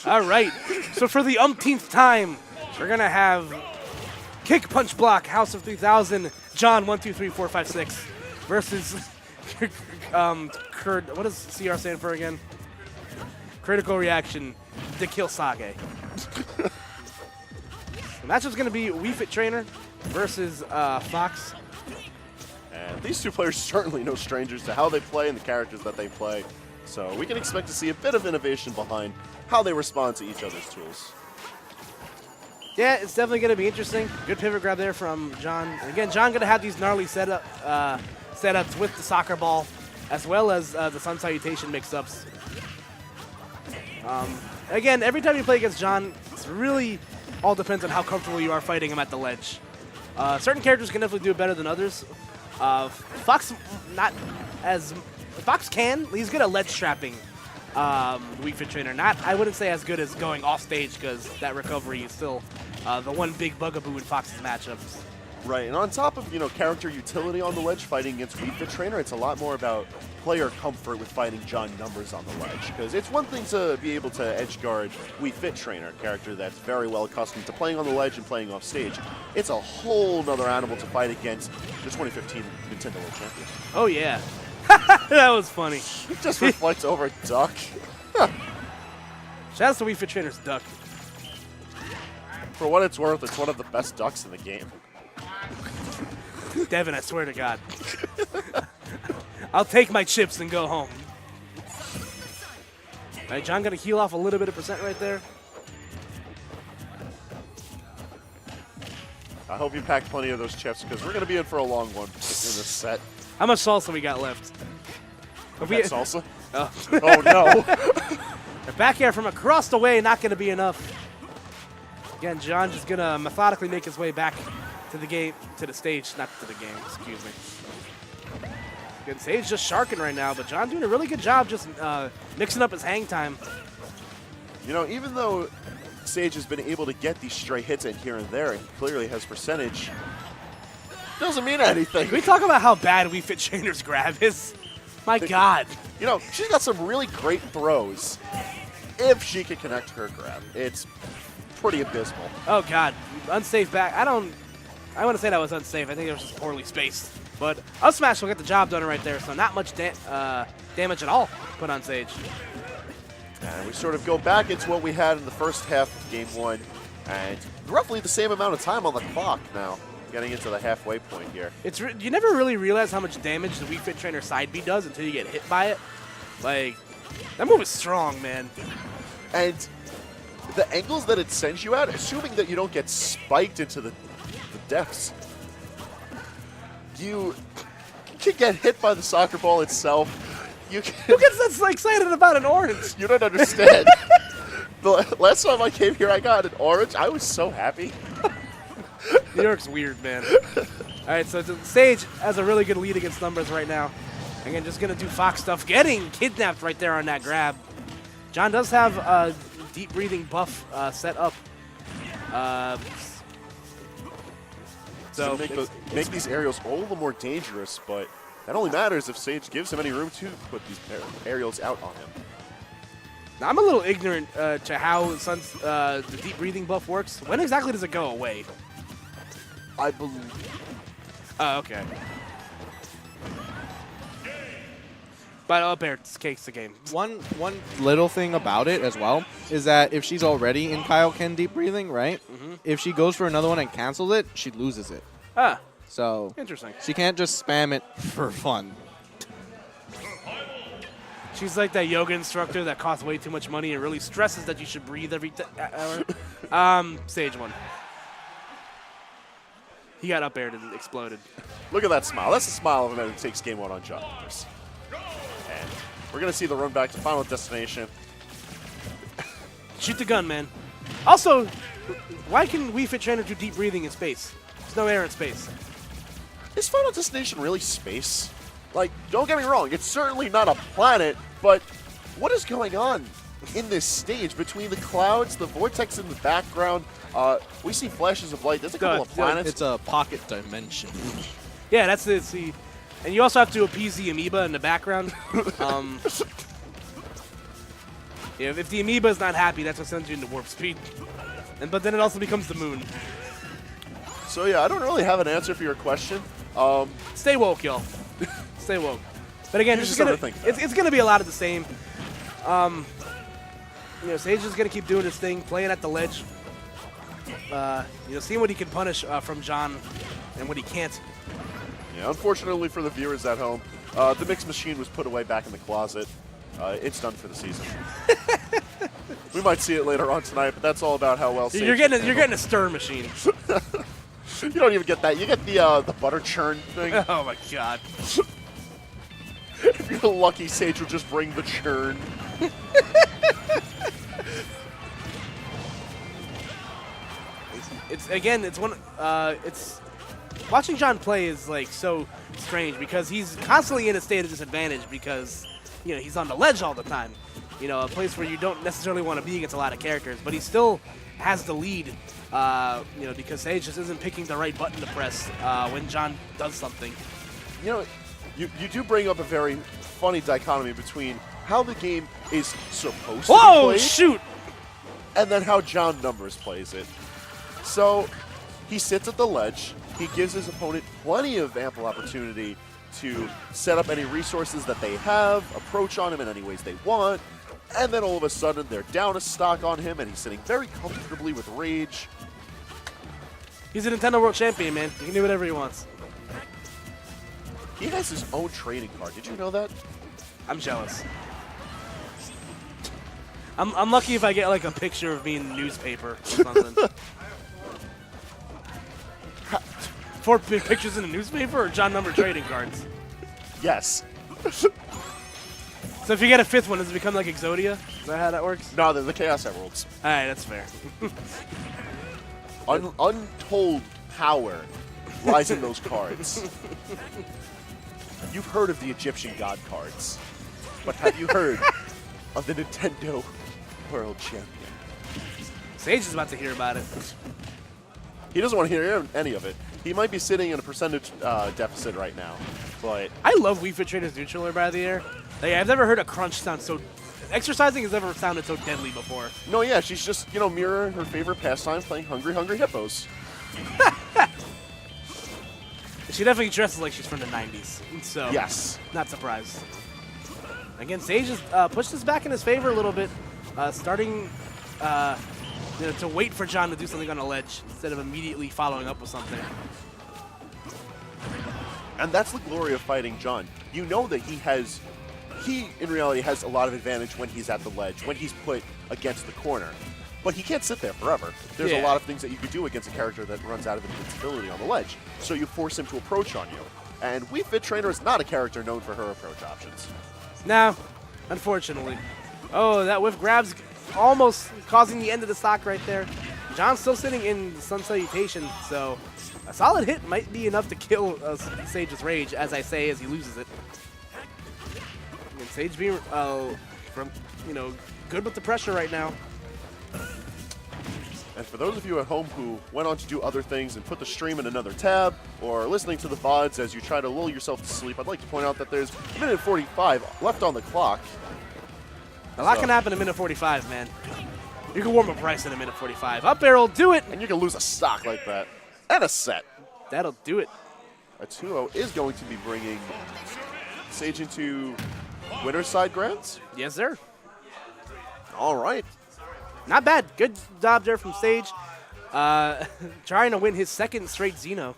All right. So for the umpteenth time, we're going to have Kick Punch Block, House of 3000, John 1, 2, 3, 4, 5, 6 versus what does CR stand for again? Critical Reaction, dekillsage. The matchup's going to be Wii Fit Trainer versus Fox. And these two players are certainly no strangers to how they play and the characters that they play. So we can expect to see a bit of innovation behind how they respond to each other's tools. Yeah, it's definitely going to be interesting. Good pivot grab there from John. And again, John going to have these gnarly setups with the soccer ball, as well as the Sun Salutation mix-ups. Again, every time you play against John, it's really all depends on how comfortable you are fighting him at the ledge. Certain characters can definitely do it better than others. Fox, not as... Fox can. He's good at ledge trapping. Wii Fit Trainer. I wouldn't say as good as going off stage, because that recovery is still the one big bugaboo in Fox's matchups. Right, and on top of, character utility on the ledge fighting against Wii Fit Trainer, it's a lot more about player comfort with fighting John Numbers on the ledge. Because it's one thing to be able to edge guard Wii Fit Trainer, a character that's very well accustomed to playing on the ledge and playing off stage. It's a whole nother animal to fight against the 2015 Nintendo World Champion. Oh, yeah. That was funny. He just reflects over a duck. Shout out to Wii Fit Trainer's duck. For what it's worth, it's one of the best ducks in the game. Devin, I swear to God. I'll take my chips and go home. All right, John going to heal off a little bit of percent right there. I hope you packed plenty of those chips, because we're going to be in for a long one in this set. How much salsa we got left? Salsa? Oh, oh no. The back air from across the way, not going to be enough. Again, John just going to methodically make his way back to the game, to the stage, not to the game, excuse me. Again, Sage just sharking right now, but John doing a really good job just mixing up his hang time. Even though Sage has been able to get these stray hits in here and there, and clearly has percentage, doesn't mean anything. Can we talk about how bad Wii Fit Trainer's grab is? My God. She's got some really great throws. If she can connect her grab, it's pretty abysmal. Oh, God. Unsafe back. I want to say that was unsafe. I think it was just poorly spaced. But up smash will get the job done right there, so not much damage at all put on Sage. And we sort of go back into what we had in the first half of Game 1, and roughly the same amount of time on the clock now, getting into the halfway point here. You never really realize how much damage the Wii Fit Trainer side B does until you get hit by it. Like, that move is strong, man. And the angles that it sends you at, assuming that you don't get spiked into the depths, you can get hit by the soccer ball itself. Who gets that excited about an orange? You don't understand. The last time I came here, I got an orange. I was so happy. New York's weird, man. All right, so Sage has a really good lead against Numbers right now. Again, just going to do Fox stuff. Getting kidnapped right there on that grab. John does have a deep breathing buff set up. So make these aerials all the more dangerous, but that only matters if Sage gives him any room to put these aerials out on him. Now, I'm a little ignorant to how the deep breathing buff works. When exactly does it go away? I believe. Oh, okay. But up air takes the game. One little thing about it as well is that if she's already in Kaioken deep breathing, right? Mm-hmm. If she goes for another one and cancels it, she loses it. Ah, so interesting. She can't just spam it for fun. She's like that yoga instructor that costs way too much money and really stresses that you should breathe every hour. Sage won. He got up aired and exploded. Look at that smile. That's the smile of a man who takes Game 1 on John Numbers. And we're going to see the run back to Final Destination. Shoot the gun, man. Also, why can Wii Fit Trainer do deep breathing in space? There's no air in space. Is Final Destination really space? Like, don't get me wrong, it's certainly not a planet, but what is going on in this stage between the clouds, the vortex in the background? We see flashes of light. There's a couple of planets. It's a pocket dimension. Yeah, that's the see. And you also have to appease the amoeba in the background. If the amoeba is not happy, that's what sends you into warp speed. But then it also becomes the moon. So yeah, I don't really have an answer for your question. Stay woke, y'all. Stay woke. But again, Here's it's just gonna, something to think it's gonna be a lot of the same. Sage is gonna keep doing his thing, playing at the ledge. Seeing what he can punish from John and what he can't. Yeah, unfortunately for the viewers at home, the mix machine was put away back in the closet. It's done for the season. We might see it later on tonight, but that's all about how well Sage You're getting a stir machine. You don't even get that. You get the butter churn thing. Oh my god. If you're lucky, Sage will just bring the churn. It's watching John play is like so strange because he's constantly in a state of disadvantage because he's on the ledge all the time. A place where you don't necessarily want to be against a lot of characters, but he still has the lead. Because Sage just isn't picking the right button to press when John does something. You do bring up a very funny dichotomy between how the game is supposed to be Whoa, played shoot! and then how John Numbers plays it. So he sits at the ledge. He gives his opponent plenty of ample opportunity to set up any resources that they have, approach on him in any ways they want, and then all of a sudden they're down a stock on him and he's sitting very comfortably with rage. He's a Nintendo World Champion, man. He can do whatever he wants. He has his own trading card. Did you know that? I'm jealous. I'm lucky if I get like a picture of me in the newspaper or something. 4 pictures in the newspaper or John Number trading cards? Yes. So if you get a 5th one, does it become like Exodia? Is that how that works? No, they're the Chaos Emeralds. All right, that's fair. Untold power lies in those cards. You've heard of the Egyptian god cards, but have you heard of the Nintendo World Champion? Sage is about to hear about it. He doesn't want to hear any of it. He might be sitting in a percentage deficit right now, but I love Wii Fit Trader's neutraler by the air. Like, I've never heard a crunch sound so... Exercising has never sounded so deadly before. no, yeah, she's just, mirroring her favorite pastime, playing Hungry Hungry Hippos. She definitely dresses like she's from the 90s, so Yes. not surprised. Again, Sage has pushed this back in his favor a little bit, starting to wait for John to do something on a ledge instead of immediately following up with something. And that's the glory of fighting John. You know that he in reality has a lot of advantage when he's at the ledge, when he's put against the corner. But he can't sit there forever. There's a lot of things that you could do against a character that runs out of invincibility on the ledge. So you force him to approach on you. And Wii Fit Trainer is not a character known for her approach options. No, unfortunately. Oh, that whiff grab's almost causing the end of the stock right there. John's still sitting in the Sun Salutation, so a solid hit might be enough to kill Sage's rage, as I say, as he loses it. And Sage being good with the pressure right now. And for those of you at home who went on to do other things and put the stream in another tab, or listening to the VODs as you try to lull yourself to sleep, I'd like to point out that there's a minute 45 left on the clock. A lot can happen in minute 45, man. You can warm up Bryce in a minute 45. Up air will do it. And you can lose a stock like that. And a set. That'll do it. A 2-0 is going to be bringing Sage into winner's side grands. Yes, sir. All right. Not bad. Good job there from Sage. Trying to win his 2nd straight Xeno.